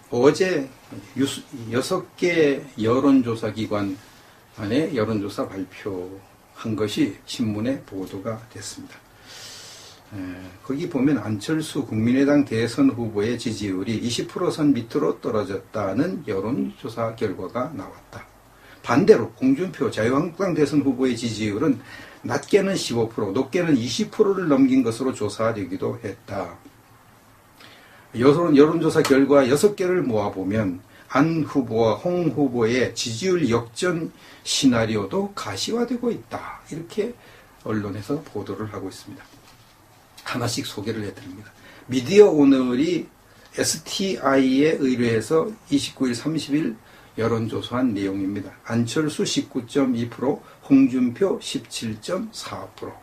어제 6개 여론조사 기관 안에 여론조사 발표한 것이 신문에 보도가 됐습니다. 거기 보면 안철수 국민의당 대선 후보의 지지율이 20%선 밑으로 떨어졌다는 여론조사 결과가 나왔다. 반대로 홍준표 자유한국당 대선 후보의 지지율은 낮게는 15%, 높게는 20%를 넘긴 것으로 조사되기도 했다. 여론조사 결과 6개를 모아보면 안 후보와 홍 후보의 지지율 역전 시나리오도 가시화되고 있다. 이렇게 언론에서 보도를 하고 있습니다. 하나씩 소개를 해드립니다. 미디어 오늘이 STI에 의뢰해서 29일, 30일 여론조사한 내용입니다. 안철수 19.2%, 홍준표 17.4%.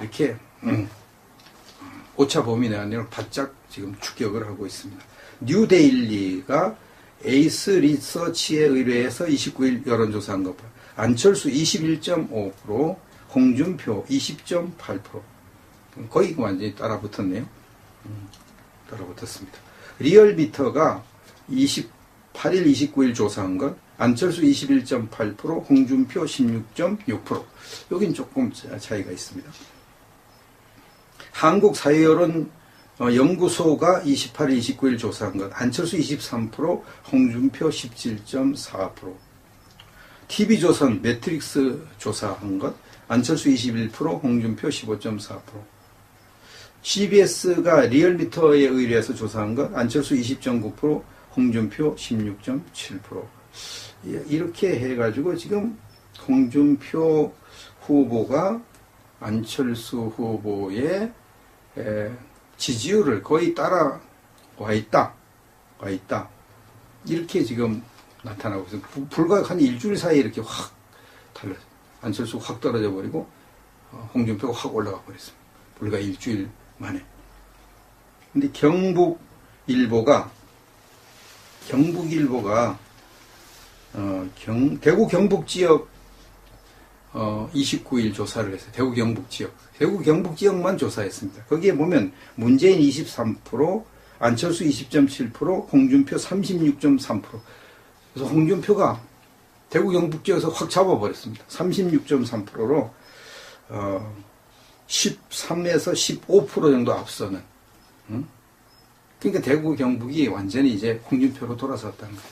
이렇게 오차범위 내로 바짝 지금 추격을 하고 있습니다. 뉴데일리가 에이스 리서치에 의뢰해서 29일 여론조사한 것 봐. 안철수 21.5%, 홍준표 20.8%. 거의 완전히 따라붙었네요. 따라붙었습니다. 리얼미터가 28일, 29일 조사한 것, 안철수 21.8%, 홍준표 16.6%. 여긴 조금 차이가 있습니다. 한국사회여론 연구소가 28일, 29일 조사한 것, 안철수 23%, 홍준표 17.4%. TV조선 매트릭스 조사한 것, 안철수 21%, 홍준표 15.4%. CBS가 리얼미터에 의뢰해서 조사한 것, 안철수 20.9%, 홍준표 16.7%. 이렇게 해가지고 지금 홍준표 후보가 안철수 후보의 지지율을 거의 따라와 있다. 이렇게 지금 나타나고 있어요. 불과 한 일주일 사이에 이렇게 확 달라져. 안철수 확 떨어져 버리고 홍준표가 확 올라가 버렸습니다. 불과 일주일 만에. 근데 경북일보가 대구 경북 지역 29일 조사를 했어요. 대구 경북 지역만 조사했습니다. 거기에 보면 문재인 23%, 안철수 20.7%, 홍준표 36.3%. 그래서 홍준표가 대구 경북 지역에서 확 잡아버렸습니다. 36.3%로 13에서 15% 정도 앞서는. 그러니까 대구 경북이 완전히 이제 홍준표로 돌아섰다는 거예요.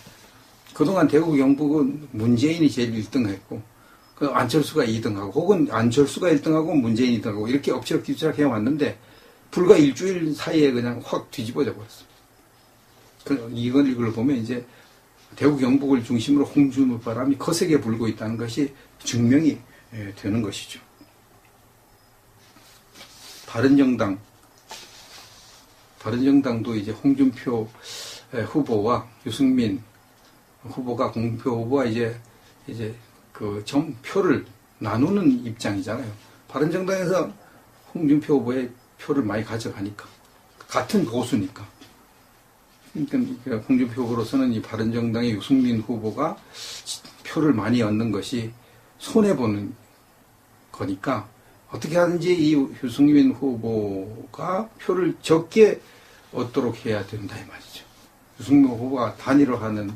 그동안 대구 경북은 문재인이 제일 1등했고 안철수가 2등하고 혹은 안철수가 1등하고 문재인이 2등하고 이렇게 엎치락뒤치락 해왔는데 불과 일주일 사이에 그냥 확 뒤집어져 버렸습니다. 이걸 보면 이제 대구 경북을 중심으로 홍준표 바람이 거세게 불고 있다는 것이 증명이 되는 것이죠. 바른정당도 이제 홍준표 후보와 유승민 후보가 홍준표 후보가 이제 그 표를 나누는 입장이잖아요. 바른정당에서 홍준표 후보의 표를 많이 가져가니까 같은 보수니까. 그러니까 홍준표 후보로서는 이 바른정당의 유승민 후보가 표를 많이 얻는 것이 손해보는 거니까 어떻게 하든지 이 유승민 후보가 표를 적게 얻도록 해야 된다 이 말이죠. 유승민 후보가 단일화 하는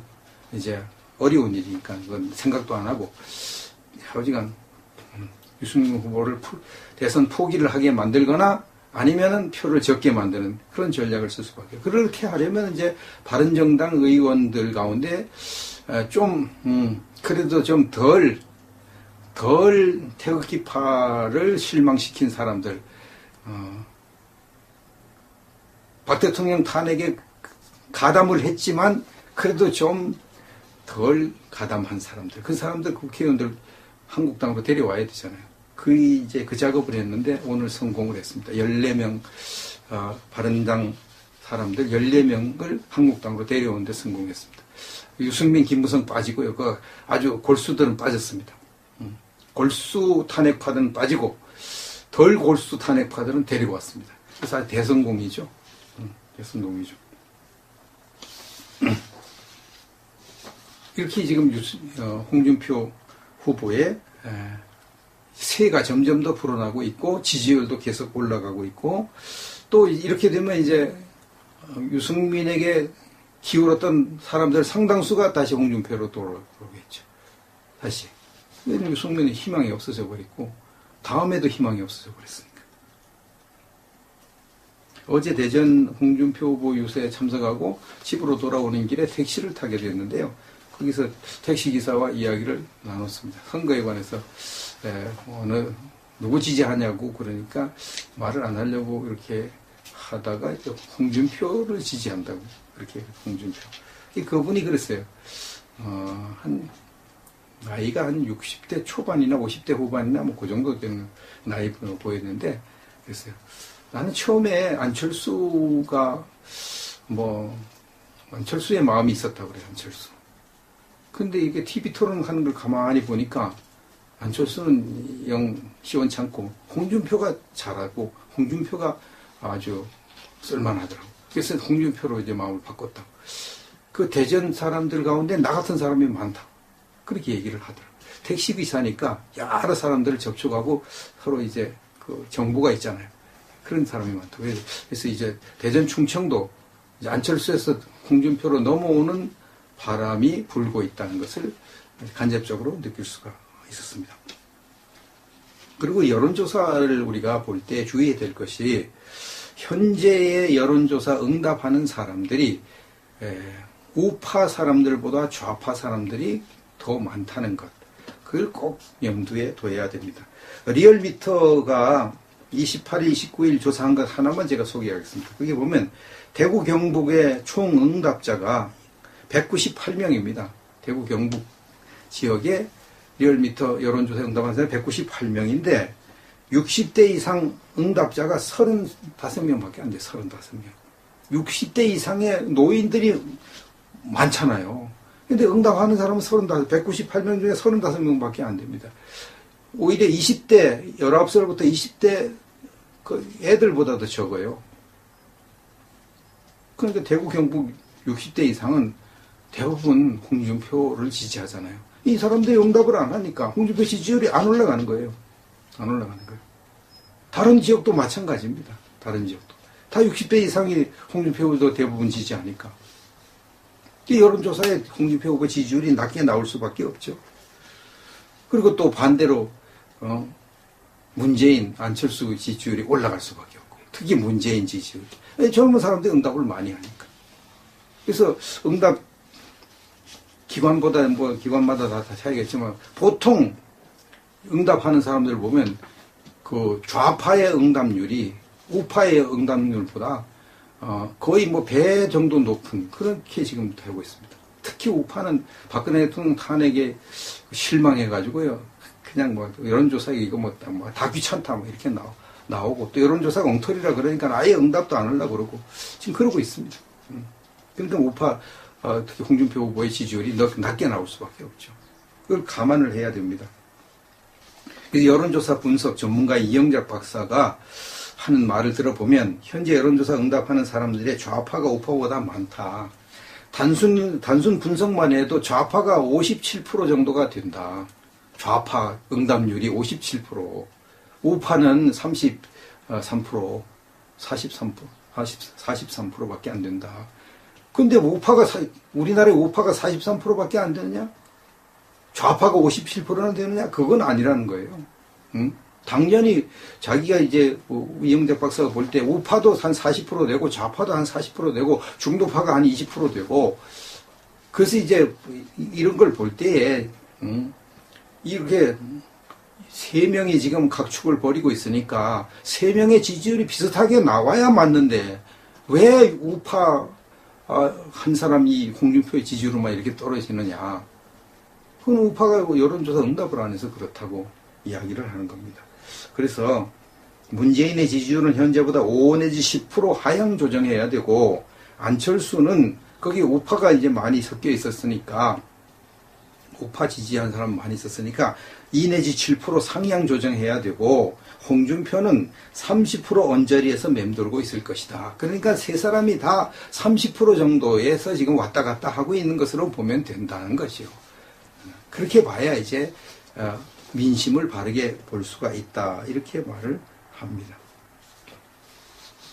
이제 어려운 일이니까 그건 생각도 안 하고 하여간 유승민 후보를 대선 포기를 하게 만들거나 아니면은 표를 적게 만드는 그런 전략을 쓸 수밖에. 그렇게 하려면 이제 바른정당 의원들 가운데 그래도 좀 덜 태극기파를 실망시킨 사람들, 박 대통령 탄핵에 가담을 했지만 그래도 좀 덜 가담한 사람들, 그 사람들 국회의원들 한국당으로 데려와야 되잖아요. 그 작업을 했는데 오늘 성공을 했습니다. 14명, 바른당 사람들 14명을 한국당으로 데려오는데 성공했습니다. 유승민, 김무성 빠지고요. 아주 골수들은 빠졌습니다. 골수 탄핵파들은 빠지고 덜 골수 탄핵파들은 데리고 왔습니다. 그래서 아주 대성공이죠. 대성공이죠. 이렇게 지금 홍준표 후보의 세가 점점 더 불어나고 있고 지지율도 계속 올라가고 있고 또 이렇게 되면 이제 유승민에게 기울었던 사람들 상당수가 다시 홍준표로 돌아오겠죠. 다시. 왜냐면 유승민은 희망이 없어져 버리고 다음에도 희망이 없어져 버렸으니까. 어제 대전 홍준표 후보 유세에 참석하고 집으로 돌아오는 길에 택시를 타게 됐는데요. 거기서 택시기사와 이야기를 나눴습니다. 선거에 관해서 누구 지지하냐고 그러니까 말을 안 하려고 이렇게 하다가 홍준표를 지지한다고 그렇게 홍준표. 그분이 그랬어요. 나이가 한 60대 초반이나 50대 후반이나 뭐 그 정도 되는 나이 보였는데 그랬어요. 나는 처음에 안철수의 마음이 있었다고 그래요. 안철수. 근데 이게 TV 토론하는 걸 가만히 보니까 안철수는 영 시원찮고 홍준표가 잘하고 홍준표가 아주 쓸만하더라고. 그래서 홍준표로 이제 마음을 바꿨다고. 그 대전 사람들 가운데 나 같은 사람이 많다. 그렇게 얘기를 하더라고. 택시기사니까 여러 사람들을 접촉하고 서로 이제 그 정보가 있잖아요. 그런 사람이 많다고. 그래서 이제 대전 충청도 이제 안철수에서 홍준표로 넘어오는 바람이 불고 있다는 것을 간접적으로 느낄 수가 있었습니다. 그리고 여론조사를 우리가 볼 때 주의해야 될 것이 현재의 여론조사 응답하는 사람들이 우파 사람들보다 좌파 사람들이 더 많다는 것. 그걸 꼭 염두에 둬야 됩니다. 리얼미터가 28일, 29일 조사한 것 하나만 제가 소개하겠습니다. 거기 보면 대구 경북의 총 응답자가 198명입니다. 대구 경북 지역에 리얼미터 여론조사 응답한 사람이 198명인데 60대 이상 응답자가 35명밖에 안 돼요. 35명. 60대 이상의 노인들이 많잖아요. 근데 응답하는 사람은 198명 중에 35명밖에 안 됩니다. 오히려 20대, 19살부터 20대 그 애들보다도 적어요. 그러니까 대구 경북 60대 이상은 대부분 홍준표를 지지하잖아요. 이 사람들이 응답을 안 하니까 홍준표 지지율이 안 올라가는 거예요. 안 올라가는 거예요. 다른 지역도 마찬가지입니다. 다른 지역도. 다 60대 이상이 홍준표 후보도 대부분 지지하니까. 이 여론조사에 홍준표 후보 지지율이 낮게 나올 수밖에 없죠. 그리고 또 반대로 문재인, 안철수 지지율이 올라갈 수밖에 없고요. 특히 문재인 지지율. 젊은 사람들이 응답을 많이 하니까. 그래서 응답 기관보다 뭐 기관마다 다 차이겠지만 보통 응답하는 사람들을 보면 그 좌파의 응답률이 우파의 응답률보다 거의 뭐 배 정도 높은 그렇게 지금 되고 있습니다. 특히 우파는 박근혜 대통령 탄핵에 실망해가지고요. 그냥 뭐 여론조사에 이거 뭐 다 귀찮다 뭐 이렇게 나오고 또 여론조사가 엉터리라 그러니까 아예 응답도 안 하려고 그러고 지금 그러고 있습니다. 그러니까 우파 특히 홍준표 후보의 지지율이 낮게 나올 수밖에 없죠. 그걸 감안을 해야 됩니다. 그래서 여론조사 분석 전문가 이영작 박사가 하는 말을 들어보면 현재 여론조사 응답하는 사람들의 좌파가 우파보다 많다. 단순 분석만 해도 좌파가 57% 정도가 된다. 좌파 응답률이 57%, 우파는 43%밖에 안 된다. 근데 우리나라의 우파가 43%밖에 안 되느냐? 좌파가 57%나 되느냐? 그건 아니라는 거예요. 응? 당연히 자기가 이제 이영작 박사가 볼 때 우파도 한 40% 되고 좌파도 한 40% 되고 중도파가 한 20% 되고 그래서 이제 이런 걸 볼 때에 이렇게 세 명이 지금 각축을 벌이고 있으니까 세 명의 지지율이 비슷하게 나와야 맞는데 왜 우파 한 사람이 홍준표의 지지율로만 이렇게 떨어지느냐. 그건 우파가 여론조사 응답을 안 해서 그렇다고 이야기를 하는 겁니다. 그래서 문재인의 지지율은 현재보다 5 내지 10% 하향 조정해야 되고 안철수는 거기 우파가 이제 많이 섞여 있었으니까 우파 지지한 사람 많이 있었으니까 2 내지 7% 상향 조정해야 되고 홍준표는 30% 언저리에서 맴돌고 있을 것이다. 그러니까 세 사람이 다 30% 정도에서 지금 왔다 갔다 하고 있는 것으로 보면 된다는 것이요. 그렇게 봐야 이제 민심을 바르게 볼 수가 있다. 이렇게 말을 합니다.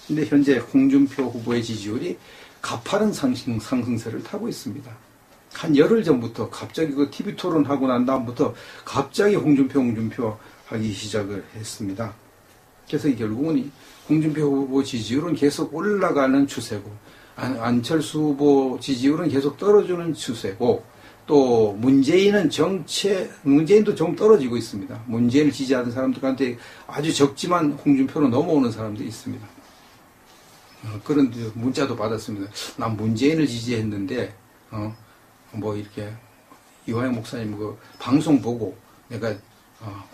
근데 현재 홍준표 후보의 지지율이 가파른 상승세를 타고 있습니다. 한 열흘 전부터 갑자기 그 TV 토론하고 난 다음부터 갑자기 홍준표 하기 시작을 했습니다. 그래서 결국은 홍준표 후보 지지율은 계속 올라가는 추세고, 안철수 후보 지지율은 계속 떨어지는 추세고, 또 문재인도 좀 떨어지고 있습니다. 문재인을 지지하는 사람들한테 아주 적지만 홍준표로 넘어오는 사람들이 있습니다. 그런 문자도 받았습니다. 난 문재인을 지지했는데, 뭐 이렇게 이화영 목사님 그 방송 보고 내가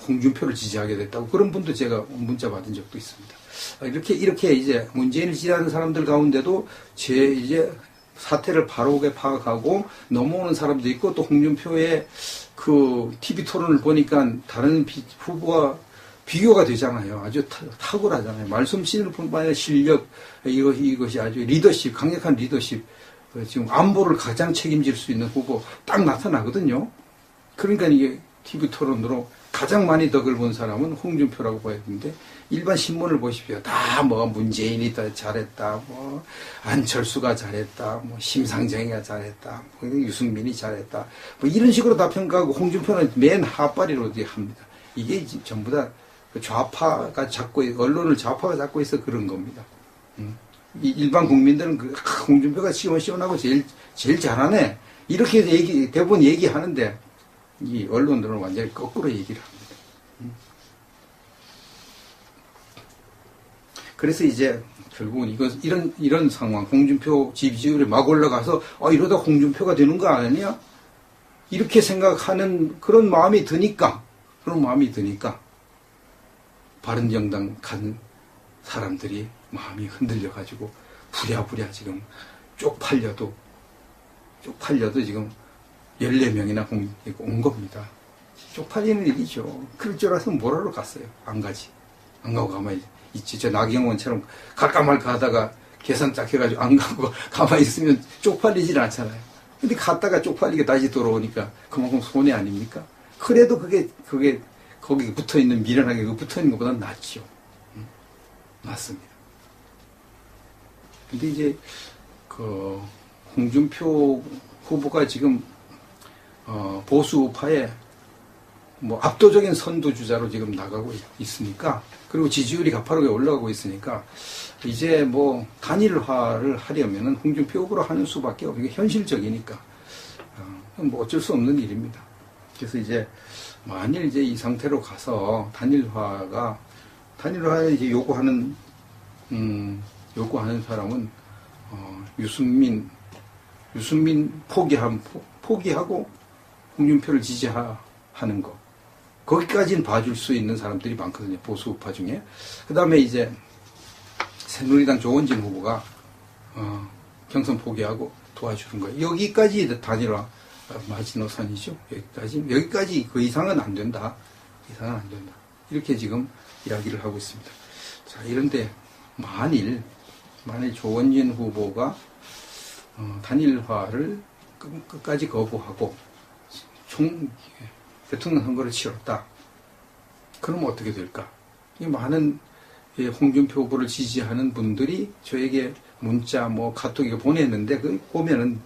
홍준표를 지지하게 됐다고, 그런 분도 제가 문자 받은 적도 있습니다. 이렇게 이제 문재인을 지지하는 사람들 가운데도 이제 사태를 바로게 파악하고 넘어오는 사람도 있고, 또 홍준표의 그 TV 토론을 보니까 다른 후보와 비교가 되잖아요. 아주 탁월하잖아요. 말씀씨는 뿐만 아니라 실력, 이것이 아주 리더십, 강력한 리더십, 지금 안보를 가장 책임질 수 있는 후보 딱 나타나거든요. 그러니까 이게 TV 토론으로 가장 많이 덕을 본 사람은 홍준표라고 봐야 되는데, 일반 신문을 보십시오. 다 뭐 문재인이 더 잘했다, 뭐 안철수가 잘했다, 뭐 심상정이가 잘했다, 뭐 유승민이 잘했다, 뭐 이런 식으로 다 평가하고, 홍준표는 맨 하바리로 합니다. 이게 전부 다 좌파가 언론을 좌파가 잡고 있어 그런 겁니다. 일반 국민들은 홍준표가 시원시원하고 제일 잘하네, 이렇게 대부분 얘기하는데, 이 언론들은 완전히 거꾸로 얘기를 합니다. 그래서 이제 결국은 이런 상황, 홍준표 지지율이 막 올라가서 이러다 홍준표가 되는 거 아니냐? 이렇게 생각하는 그런 마음이 드니까 바른정당 간 사람들이 마음이 흔들려가지고 부랴부랴 지금 쪽팔려도 지금 14명이나 온 겁니다. 쪽팔리는 일이죠. 그럴 줄 알았으면 뭐라로 갔어요. 안 가고 가만히 있지. 저 나경원처럼 갈까 말까 하다가 계산 딱 해가지고 안 가고 가만히 있으면 쪽팔리질 않잖아요. 근데 갔다가 쪽팔리게 다시 돌아오니까 그만큼 손해 아닙니까? 그래도 그게 거기 붙어있는, 미련하게 붙어있는 것보다 낫죠. 맞습니다. 근데 이제 홍준표 후보가 지금 보수 우파의 뭐 압도적인 선두주자로 지금 나가고 있으니까, 그리고 지지율이 가파르게 올라가고 있으니까, 이제 뭐 단일화를 하려면은 홍준표 후보로 하는 수밖에 없는 게 현실적이니까 뭐 어쩔 수 없는 일입니다. 그래서 이제 만일 이제 이 상태로 가서 단일화를 이제 요구하는 사람은 유승민 포기하고 홍준표를 지지하는 거, 거기까지는 봐줄 수 있는 사람들이 많거든요. 보수 우파 중에. 그 다음에 이제 새누리당 조원진 후보가 경선 포기하고 도와주는 거예요. 여기까지 단일화 마지노선이죠. 여기까지 그 이상은 안 된다. 이렇게 지금 이야기를 하고 있습니다. 자, 이런데 만일 조원진 후보가 단일화를 끝까지 거부하고 대통령 선거를 치렀다. 그러면 어떻게 될까? 많은 홍준표 후보를 지지하는 분들이 저에게 문자, 카톡에 보냈는데, 그 보면은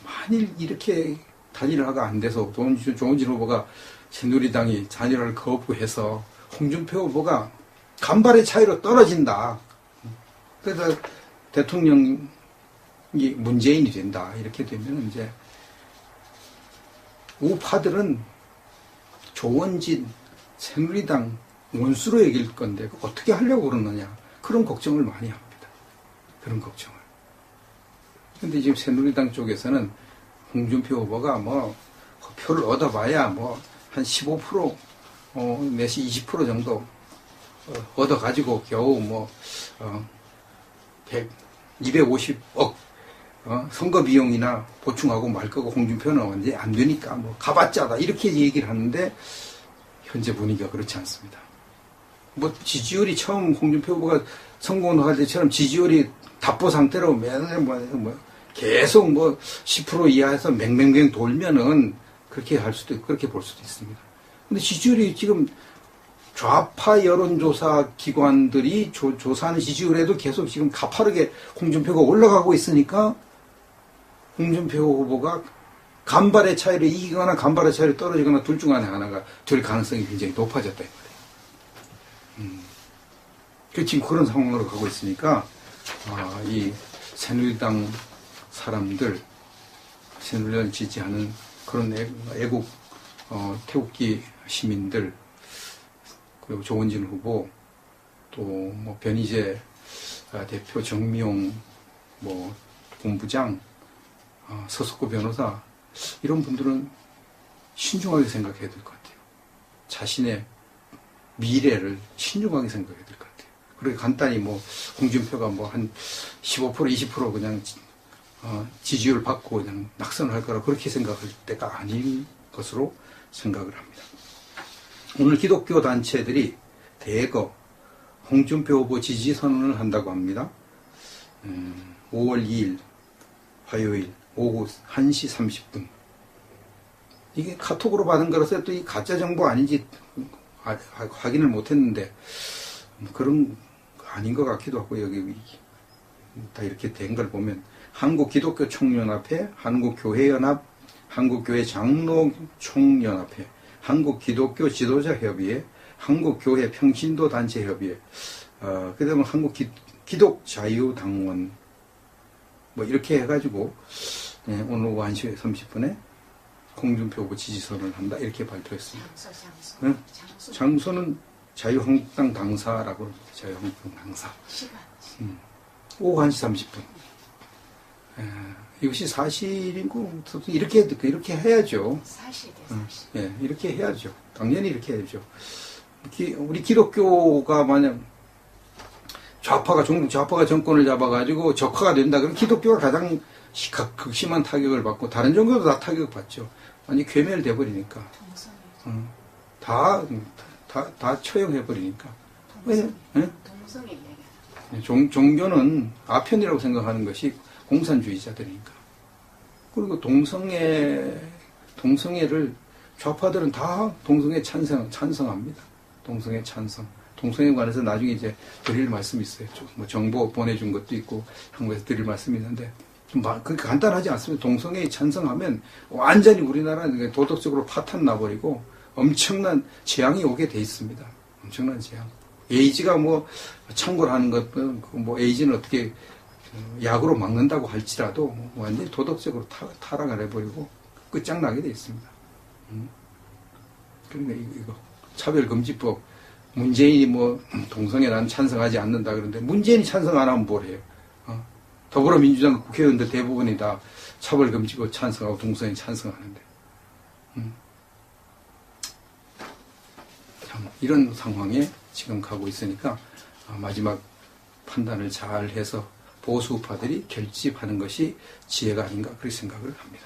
만일 이렇게 단일화가 안 돼서 조원진 후보가 새누리당이 단일화를 거부해서 홍준표 후보가 간발의 차이로 떨어진다. 그래서 대통령이 문재인이 된다. 이렇게 되면 이제 우파들은 조원진, 새누리당 원수로 여길 건데 어떻게 하려고 그러느냐. 그런 걱정을 많이 합니다. 그런 걱정을. 근데 지금 새누리당 쪽에서는 홍준표 후보가 표를 얻어봐야 한 15%, 내지 20% 정도 얻어가지고 겨우 250억 선거 비용이나 보충하고 말 거고, 홍준표는 언제 안 되니까 가봤자다 이렇게 얘기를 하는데, 현재 분위기가 그렇지 않습니다. 지지율이 처음 홍준표 후보가 성공할 때처럼 지지율이 답보 상태로 맨날 계속 10% 이하에서 맹맹맹 돌면은 그렇게 볼 수도 있습니다. 근데 지지율이 지금 좌파 여론조사 기관들이 조사하는 지지율에도 계속 지금 가파르게 홍준표가 올라가고 있으니까 홍준표 후보가 간발의 차이를 이기거나 간발의 차이를 떨어지거나 둘 중 안에 하나가 될 가능성이 굉장히 높아졌다. 지금 그런 상황으로 가고 있으니까 이 새누리당 사람들, 새누리당을 지지하는 그런 애국 태극기 시민들, 그리고 조원진 후보, 또 뭐 변희재 대표, 정미용 뭐 본부장, 서석구 변호사, 이런 분들은 신중하게 생각해야 될 것 같아요. 자신의 미래를 신중하게 생각해야 될 것 같아요. 그렇게 간단히 뭐 홍준표가 뭐 한 15% 20% 그냥 지지율 받고 그냥 낙선을 할 거라 그렇게 생각할 때가 아닌 것으로 생각을 합니다. 오늘 기독교 단체들이 대거 홍준표 후보 지지 선언을 한다고 합니다. 5월 2일 화요일 오후 1시 30분. 이게 카톡으로 받은 거라서 또 이 가짜 정보 아닌지 확인을 못했는데 그런 거 아닌 것 같기도 하고, 여기 다 이렇게 된 걸 보면 한국기독교총연합회, 한국교회연합, 한국교회 장로총연합회, 한국기독교 지도자협의회, 한국교회 평신도 단체협의회, 그 다음에 한국기독자유당원, 뭐 이렇게 해가지고 오늘 오후 1시 30분에 홍준표 후보 지지선을 한다, 이렇게 발표했습니다. 장소는 자유한국당 당사라고 합니다. 자유한국당 당사. 오후 1시 30분. 이것이 사실이고, 이렇게 해야죠. 사실. 이렇게 해야죠. 당연히 이렇게 해야죠. 우리 기독교가 만약 좌파가 정권을 잡아가지고 적화가 된다 그러면 기독교가 가장 극심한 타격을 받고 다른 종교도 다 타격을 받죠. 아니 괴멸돼 버리니까. 다 처형해 버리니까. 종교는 아편이라고 생각하는 것이 공산주의자들이니까. 그리고 동성애를 좌파들은 다 동성애 찬성합니다. 동성애 찬성. 동성애에 관해서 나중에 이제 드릴 말씀이 있어요. 뭐 정보 보내준 것도 있고 한국에서 드릴 말씀이 있는데 그렇게 간단하지 않습니다. 동성애에 찬성하면 완전히 우리나라는 도덕적으로 파탄 나버리고 엄청난 재앙이 오게 돼 있습니다. 엄청난 재앙. 에이즈가 뭐 창궐하는 것은 뭐 에이즈는 어떻게 약으로 막는다고 할지라도 완전히 도덕적으로 타락을 해버리고 끝장나게 돼 있습니다. 그러니까 이거 차별금지법, 문재인이 뭐 동성애 난 찬성하지 않는다 그러는데 문재인이 찬성 안 하면 뭘 해요? 더불어민주당 국회의원들 대부분이 다 차별금지법 찬성하고 동성애 찬성하는데 참 이런 상황에 지금 가고 있으니까 마지막 판단을 잘 해서 보수파들이 결집하는 것이 지혜가 아닌가 그렇게 생각을 합니다.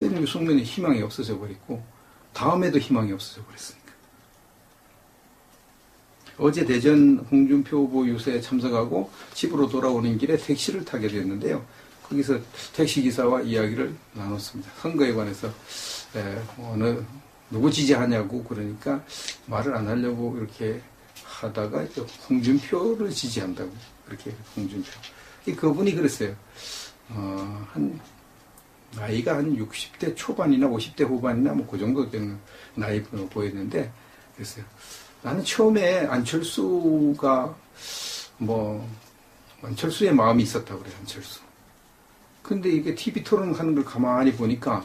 유승민의 희망이 없어져 버렸고 다음에도 희망이 없어져 버렸으니까. 어제 대전 홍준표 후보 유세에 참석하고 집으로 돌아오는 길에 택시를 타게 됐는데요. 거기서 택시기사와 이야기를 나눴습니다. 선거에 관해서 누구 지지하냐고 그러니까 말을 안 하려고 이렇게 하다가 홍준표를 지지한다고 그렇게 홍준표. 그분이 그랬어요. 나이가 한 60대 초반이나 50대 후반이나 뭐 그 정도 되는 나이 보였는데 그랬어요. 나는 처음에 안철수의 마음이 있었다고 그래요. 안철수. 근데 이게 TV 토론하는 걸 가만히 보니까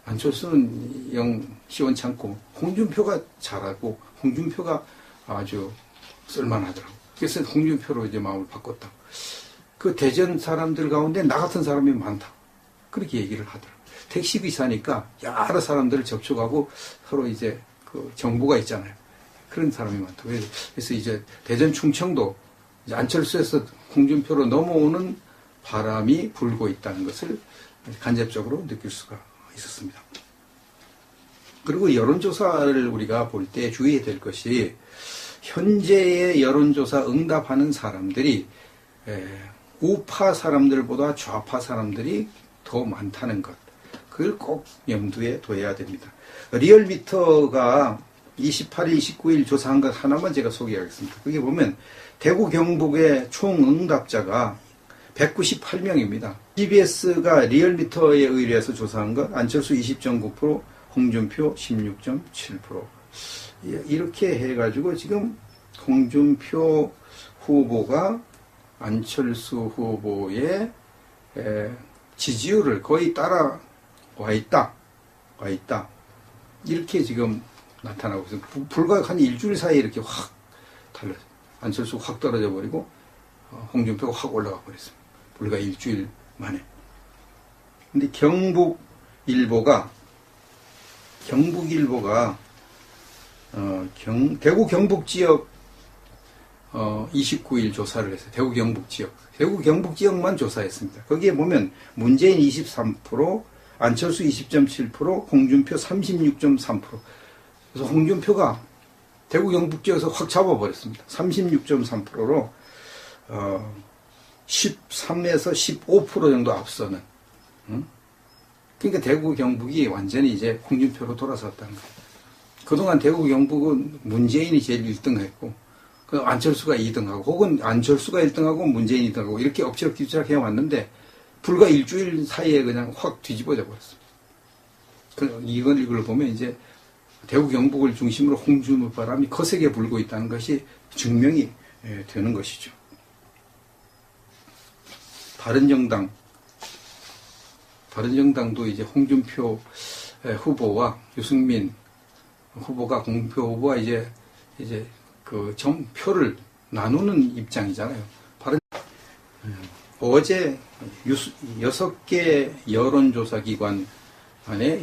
안철수는 영 시원찮고 홍준표가 잘하고 홍준표가 아주 쓸만하더라고. 그래서 홍준표로 이제 마음을 바꿨다고. 그 대전 사람들 가운데 나 같은 사람이 많다. 그렇게 얘기를 하더라고요. 택시기사니까 여러 사람들을 접촉하고 서로 이제 그 정보가 있잖아요. 그런 사람이 많다고. 그래서 이제 대전 충청도 이제 안철수에서 홍준표로 넘어오는 바람이 불고 있다는 것을 간접적으로 느낄 수가 있었습니다. 그리고 여론조사를 우리가 볼 때 주의해야 될 것이 현재의 여론조사 응답하는 사람들이 우파 사람들보다 좌파 사람들이 더 많다는 것. 그걸 꼭 염두에 둬야 됩니다. 리얼미터가 28일, 29일 조사한 것 하나만 제가 소개하겠습니다. 거기 보면 대구 경북의 총 응답자가 198명입니다. CBS가 리얼미터에 의뢰해서 조사한 것 안철수 20.9%, 홍준표 16.7%. 이렇게 해가지고 지금 홍준표 후보가 안철수 후보의 지지율을 거의 따라와 있다. 이렇게 지금 나타나고 있어요. 불과 한 일주일 사이에 이렇게 확 달라져. 안철수가 확 떨어져 버리고 홍준표가 확 올라가 버렸습니다. 불과 일주일 만에. 근데 경북일보가 대구 경북 지역 29일 조사를 했어요. 대구 경북 지역만 조사했습니다. 거기에 보면 문재인 23%, 안철수 20.7%, 홍준표 36.3%. 그래서 홍준표가 대구 경북 지역에서 확 잡아버렸습니다. 36.3%로 13에서 15% 정도 앞서는. 그러니까 대구 경북이 완전히 이제 홍준표로 돌아섰다는 거예요. 그동안 대구 경북은 문재인이 제일 1등했고 안철수가 2등하고 혹은 안철수가 1등하고 문재인이 2등하고 이렇게 엎치락뒤치락 해왔는데 불과 일주일 사이에 그냥 확 뒤집어져 버렸습니다. 이걸 보면 이제 대구 경북을 중심으로 홍준표 바람이 거세게 불고 있다는 것이 증명이 되는 것이죠. 바른정당도 이제 홍준표 후보와 유승민 후보가 공표 후보와 이제 그 표를 나누는 입장이잖아요. 어제 6개 여론조사 기관의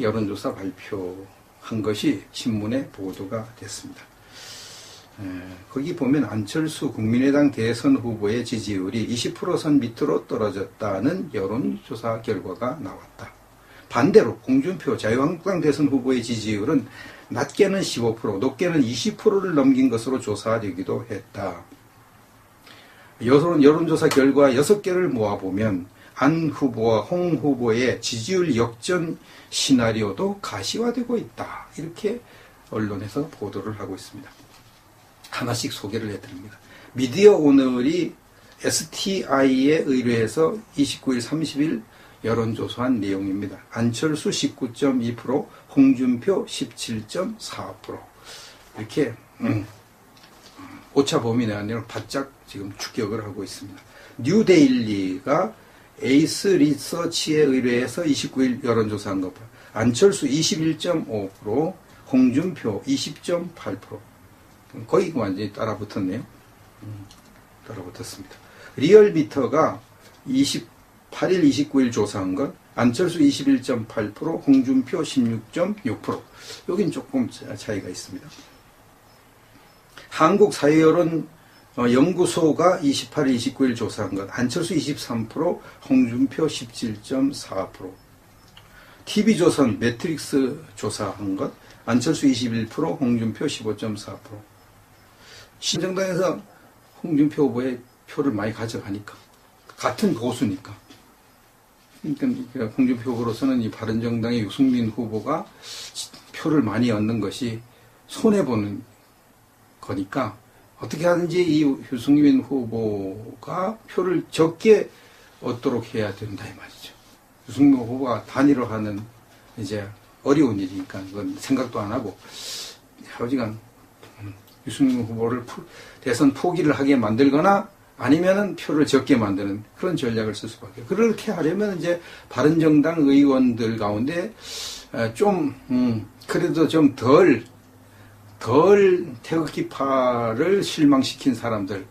여론조사 발표한 것이 신문에 보도가 됐습니다. 거기 보면 안철수 국민의당 대선 후보의 지지율이 20%선 밑으로 떨어졌다는 여론조사 결과가 나왔다. 반대로 홍준표 자유한국당 대선 후보의 지지율은 낮게는 15%, 높게는 20%를 넘긴 것으로 조사되기도 했다. 여론조사 결과 6개를 모아보면 안 후보와 홍 후보의 지지율 역전 시나리오도 가시화되고 있다. 이렇게 언론에서 보도를 하고 있습니다. 하나씩 소개를 해드립니다. 미디어 오늘이 STI에 의뢰해서 29일, 30일 여론조사한 내용입니다. 안철수 19.2%, 홍준표 17.4%. 이렇게 오차범위 내로 바짝 지금 추격을 하고 있습니다. 뉴데일리가 에이스 리서치에 의뢰해서 29일 여론조사한 것 봐. 안철수 21.5%, 홍준표 20.8%. 거의 완전히 따라붙었네요. 따라붙었습니다. 리얼미터가 28일, 29일 조사한 것, 안철수 21.8%, 홍준표 16.6%. 여긴 조금 차이가 있습니다. 한국사회여론 연구소가 28일, 29일 조사한 것, 안철수 23%, 홍준표 17.4%. TV조선 매트릭스 조사한 것, 안철수 21%, 홍준표 15.4%. 신정당에서 홍준표 후보의 표를 많이 가져가니까, 같은 보수니까. 그러니까 홍준표 후보로서는 이 바른정당의 유승민 후보가 표를 많이 얻는 것이 손해보는 거니까 어떻게 하든지 이 유승민 후보가 표를 적게 얻도록 해야 된다 이 말이죠. 유승민 후보가 단일화 하는 이제 어려운 일이니까 그건 생각도 안 하고 하여간 유승민 후보를 대선 포기를 하게 만들거나 아니면은 표를 적게 만드는 그런 전략을 쓸 수밖에. 그렇게 하려면 이제 바른정당 의원들 가운데 좀 그래도 좀 덜 태극기파를 실망시킨 사람들,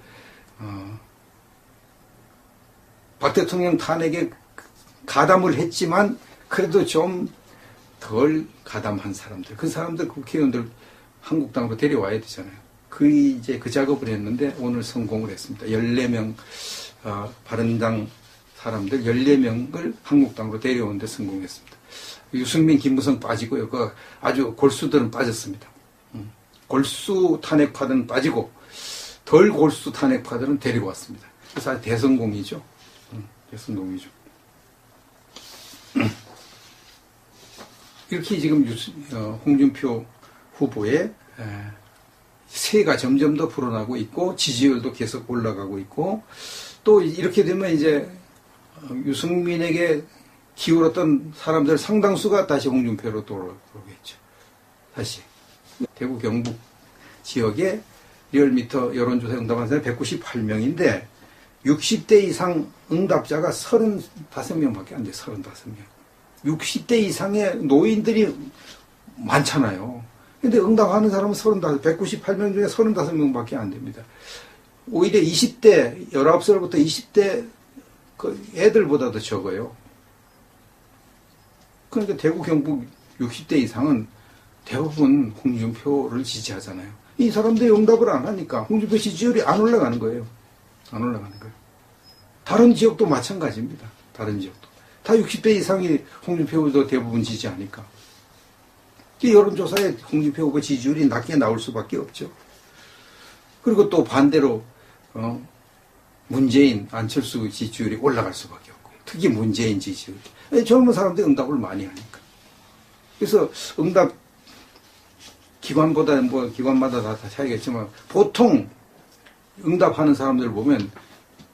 박 대통령 탄핵에 가담을 했지만 그래도 좀 덜 가담한 사람들, 그 사람들 국회의원들 한국당으로 데려와야 되잖아요. 그 작업을 했는데 오늘 성공을 했습니다. 14명 바른당 사람들 14명을 한국당으로 데려오는 데 성공했습니다. 유승민, 김무성 빠지고요. 그 아주 골수들은 빠졌습니다. 골수 탄핵파들은 빠지고 덜 골수 탄핵파들은 데리고 왔습니다. 그래서 아주 대성공이죠. 그래서 농의죠. 이렇게 지금 홍준표 후보의 세가 점점 더 불어나고 있고 지지율도 계속 올라가고 있고 또 이렇게 되면 이제 유승민에게 기울었던 사람들 상당수가 다시 홍준표로 돌아오겠죠. 다시 대구 경북 지역에 리얼미터 여론조사 응답한 사람이 198명인데 60대 이상 응답자가 35명밖에 안 돼요. 35명. 60대 이상의 노인들이 많잖아요. 근데 응답하는 사람은 198명 중에 35명밖에 안 됩니다. 오히려 20대, 19살부터 20대 그 애들보다도 적어요. 그러니까 대구, 경북 60대 이상은 대부분 홍준표를 지지하잖아요. 이 사람들이 응답을 안 하니까 홍준표 지지율이 안 올라가는 거예요. 안 올라가는 거예요. 다른 지역도 마찬가지입니다. 다른 지역도. 다 60대 이상이 홍준표 후보 대부분 지지하니까. 여론조사에 홍준표 후보 지지율이 낮게 나올 수밖에 없죠. 그리고 또 반대로 문재인, 안철수 지지율이 올라갈 수밖에 없고요. 특히 문재인 지지율. 젊은 사람들이 응답을 많이 하니까. 그래서 응답 기관보다 뭐 기관마다 다 차이겠지만 보통 응답하는 사람들 보면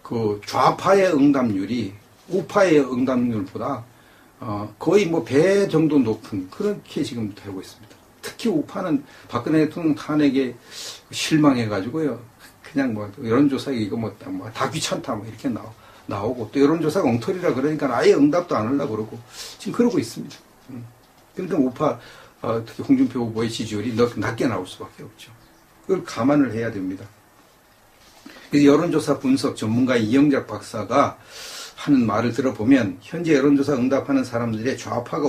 그 좌파의 응답률이 우파의 응답률보다 거의 뭐 배 정도 높은 그렇게 지금 되고 있습니다. 특히 우파는 박근혜 대통령 탄핵에 실망해가지고요. 그냥 뭐 여론조사에 이거 뭐 다 귀찮다 뭐 이렇게 나오고 또 여론조사가 엉터리라 그러니까 아예 응답도 안 하려고 그러고 지금 그러고 있습니다. 그러니까 우파 특히 홍준표 후보의 지지율이 낮게 나올 수밖에 없죠. 그걸 감안을 해야 됩니다. 그래서 여론조사 분석 전문가 이영작 박사가 하는 말을 들어보면 현재 여론조사 응답하는 사람들의 좌파가